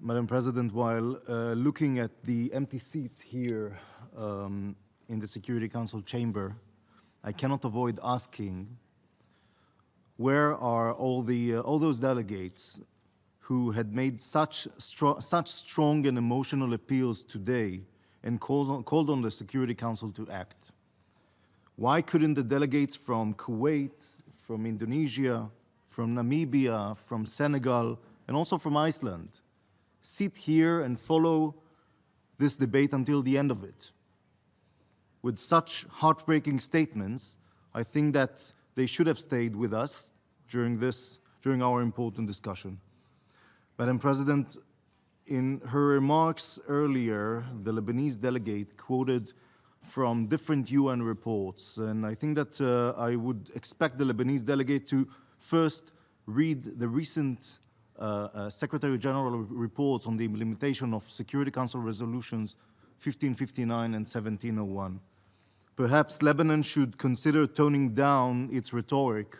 Madam President, while looking at the empty seats here in the Security Council chamber, I cannot avoid asking, where are all those delegates who had made such strong and emotional appeals today and called on the Security Council to act? Why couldn't the delegates from Kuwait, from Indonesia, from Namibia, from Senegal, and also from Iceland sit here and follow this debate until the end of it? With such heartbreaking statements, I think that they should have stayed with us during our important discussion. Madam President, in her remarks earlier, the Lebanese delegate quoted from different UN reports, and I think that I would expect the Lebanese delegate to first read the recent Secretary General reports on the implementation of Security Council resolutions 1559 and 1701. Perhaps Lebanon should consider toning down its rhetoric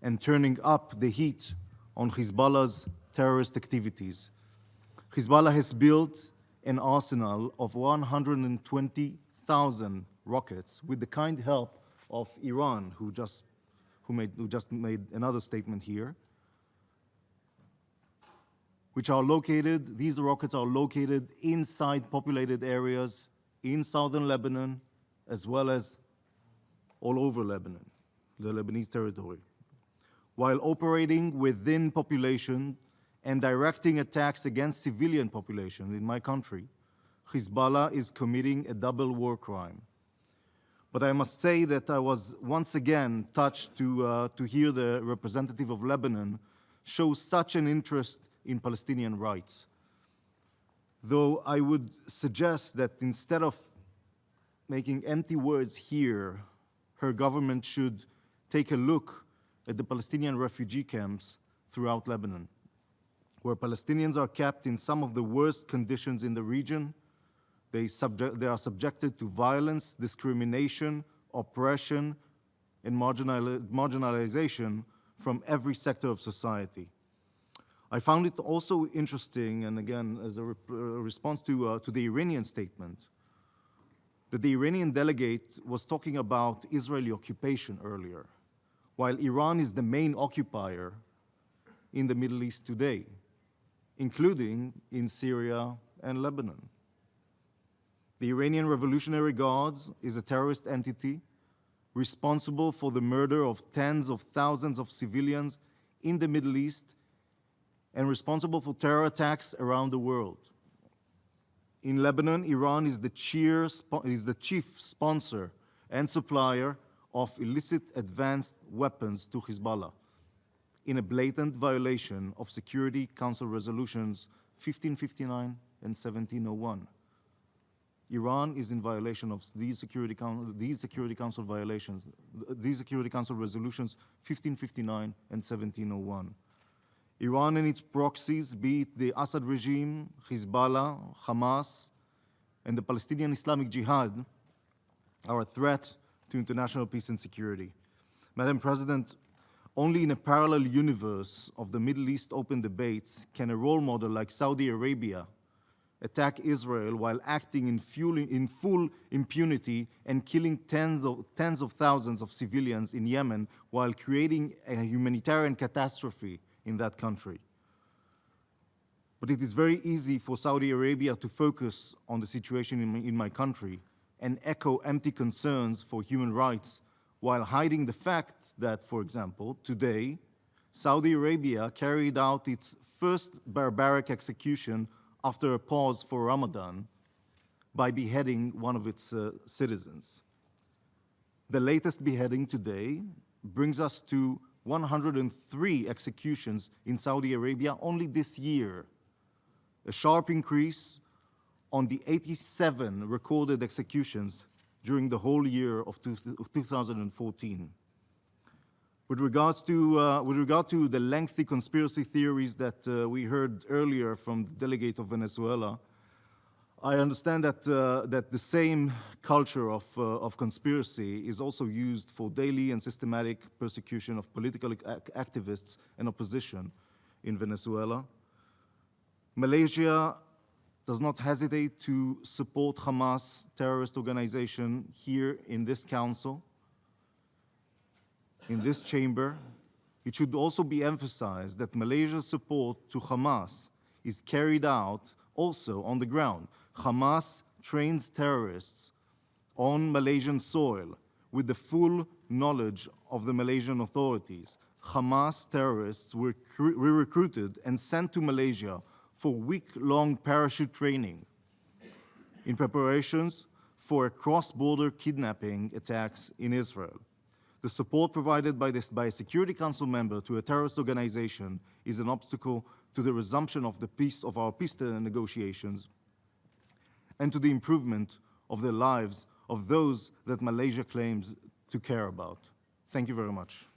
and turning up the heat on Hezbollah's terrorist activities. Hezbollah has built an arsenal of 120,000 rockets with the kind help of Iran, who just made another statement here, these rockets are located inside populated areas in southern Lebanon, as well as all over Lebanon, the Lebanese territory. While operating within population and directing attacks against civilian population in my country, Hezbollah is committing a double war crime. But I must say that I was once again touched to hear the representative of Lebanon show such an interest in Palestinian rights. Though I would suggest that instead of making empty words here, her government should take a look at the Palestinian refugee camps throughout Lebanon, where Palestinians are kept in some of the worst conditions in the region. They are subjected to violence, discrimination, oppression, and marginalization from every sector of society. I found it also interesting, and again, as a response to the Iranian statement, that the Iranian delegate was talking about Israeli occupation earlier, while Iran is the main occupier in the Middle East today, including in Syria and Lebanon. The Iranian Revolutionary Guards is a terrorist entity responsible for the murder of tens of thousands of civilians in the Middle East and responsible for terror attacks around the world. In Lebanon, Iran is the chief sponsor and supplier of illicit advanced weapons to Hezbollah, in a blatant violation of Security Council resolutions 1559 and 1701. Iran is in violation of these Security Council resolutions 1559 and 1701. Iran and its proxies, be it the Assad regime, Hezbollah, Hamas, and the Palestinian Islamic Jihad, are a threat to international peace and security. Madam President, only in a parallel universe of the Middle East open debates can a role model like Saudi Arabia attack Israel while acting in full impunity and killing tens of thousands of civilians in Yemen while creating a humanitarian catastrophe in that country. But it is very easy for Saudi Arabia to focus on the situation in my country and echo empty concerns for human rights while hiding the fact that, for example, today, Saudi Arabia carried out its first barbaric execution after a pause for Ramadan by beheading one of its citizens. The latest beheading today brings us to 103 executions in Saudi Arabia only this year, a sharp increase on the 87 recorded executions during the whole year of 2014. With regard to the lengthy conspiracy theories that we heard earlier from the delegate of Venezuela, I understand that the same culture of conspiracy is also used for daily and systematic persecution of political activists and opposition in Venezuela. Malaysia does not hesitate to support Hamas terrorist organization here in this council, in this chamber. It should also be emphasized that Malaysia's support to Hamas is carried out also on the ground. Hamas trains terrorists on Malaysian soil with the full knowledge of the Malaysian authorities. Hamas terrorists were recruited and sent to Malaysia for week-long parachute training in preparations for cross-border kidnapping attacks in Israel. The support provided by a Security Council member to a terrorist organization is an obstacle to the resumption of our peace negotiations and to the improvement of the lives of those that Malaysia claims to care about. Thank you very much.